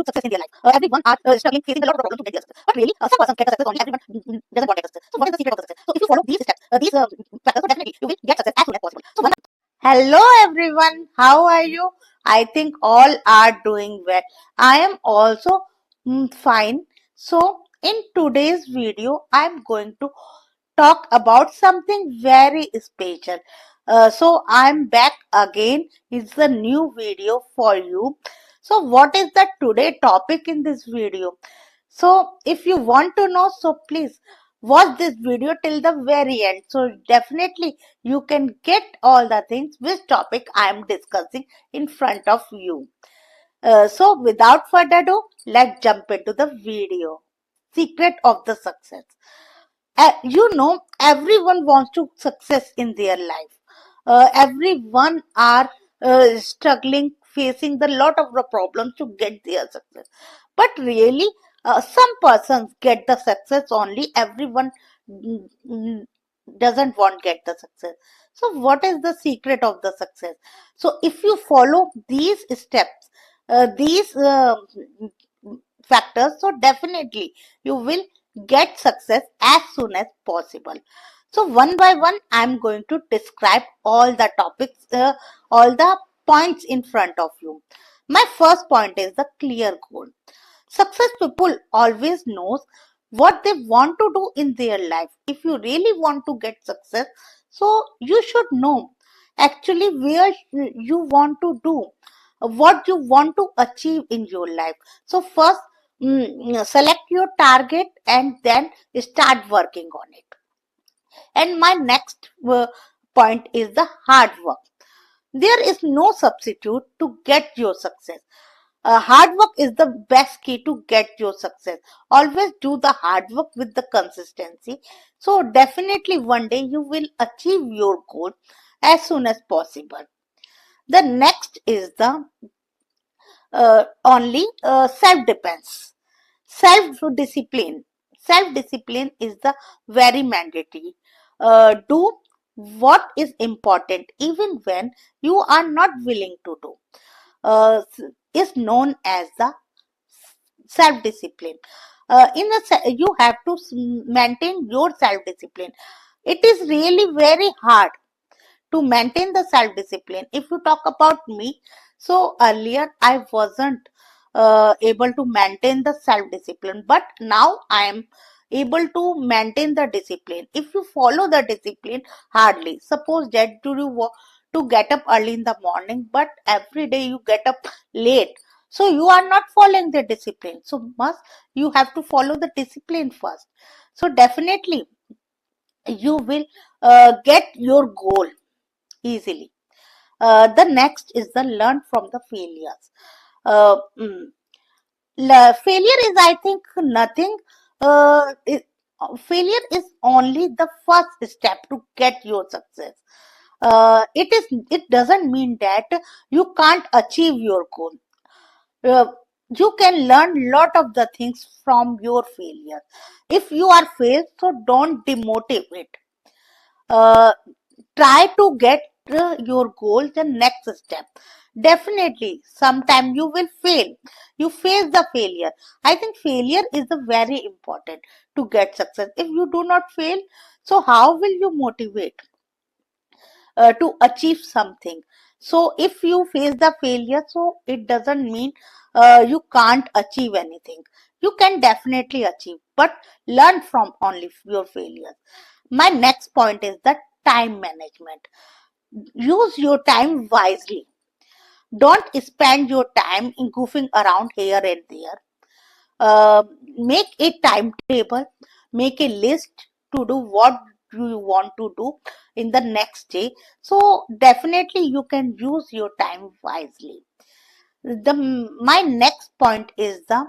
to success in their life. Everyone are struggling, facing a lot of problems to get their success. But really, some persons get the success only. Everyone doesn't want to get success. So what is the secret of the success? So if you follow these steps, these factors, so definitely you will get success as soon as possible. So one. Hello everyone, how are you? I think all are doing well. I am also fine. So in today's video, I'm going to talk about something very special. So I'm back again. It's a new video for you. So what is the today topic in this video? So if you want to know, so please watch this video till the very end. So definitely you can get all the things which topic I am discussing in front of you. So without further ado, let's jump into the video. Secret of the success. Everyone wants to success in their life. Everyone are struggling, facing the lot of the problems to get their success. But really, some persons get the success only. Everyone mm, mm, doesn't want get the success. So what is the secret of the success? So if you follow these steps, these factors, so definitely you will get success as soon as possible. So one by one, I'm going to describe all the topics, all the points in front of you. My first point is the clear goal. Success people always knows what they want to do in their life. If you really want to get success, so you should know actually where you want to do, what you want to achieve in your life. So first, select your target and then start working on it. And my next point is the hard work. There is no substitute to get your success. Hard work is the best key to get your success. Always do the hard work with the consistency. So definitely one day you will achieve your goal as soon as possible. The next is the only self-defense. Self-discipline. Self-discipline is the very mandatory. Do what is important even when you are not willing to do. Is known as the self-discipline. You have to maintain your self-discipline. It is really very hard to maintain the self-discipline. If you talk about me, so earlier I wasn't able to maintain the self-discipline, but now I am able to maintain the discipline. If you follow the discipline hardly, suppose that you want to get up early in the morning, but every day you get up late, so you are not following the discipline. So must you have to follow the discipline first. So definitely you will get your goal easily. The next is the learn from the failures. Uh, mm, Failure is, I think, nothing. Failure is only the first step to get your success. It doesn't mean that you can't achieve your goal. Uh, you can learn lot of the things from your failure. If you are failed, so don't demotivate. Uh, Try to get your goal the next step. Definitely sometime you will fail, you face the failure. I think failure is the very important to get success. If you do not fail, so how will you motivate to achieve something? So if you face the failure, so it doesn't mean you can't achieve anything. You can definitely achieve, but learn from only your failures. My next point is the time management. Use your time wisely. Don't spend your time in goofing around here and there. Make a timetable, make a list to do what you want to do in the next day. So definitely you can use your time wisely. My next point is the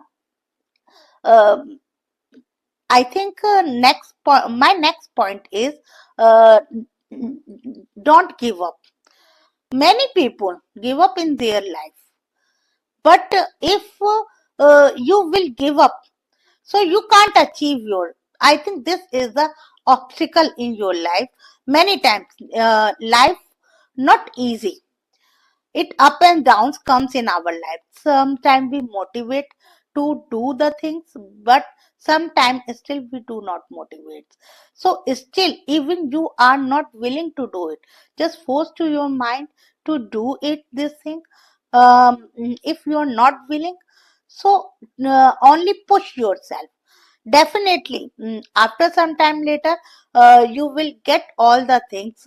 um I think my next point is uh, don't give up. Many people give up in their life, but if you will give up, so you can't achieve your. I think this is the obstacle in your life. Many times life not easy. It up and downs comes in our life. Sometimes we motivate to do the things, but sometimes still we do not motivate. So still, even you are not willing to do it, just force to your mind to do it, this thing. If you are not willing, so only push yourself. Definitely, after some time later, you will get all the things.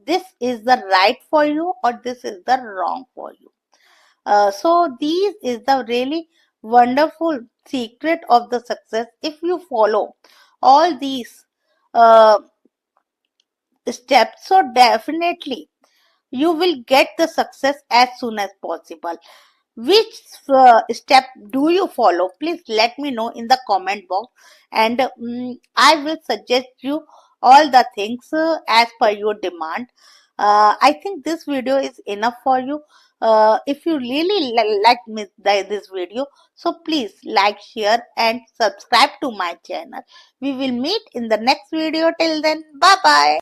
This is the right for you, or this is the wrong for you. So these is the really wonderful secret of the success. If you follow all these uh, steps, so definitely you will get the success as soon as possible. Which step do you follow? Please let me know in the comment box, and I will suggest you all the things as per your demand. I think this video is enough for you. If you really like this video, so please like, share, and subscribe to my channel. We will meet in the next video. Till then, bye bye.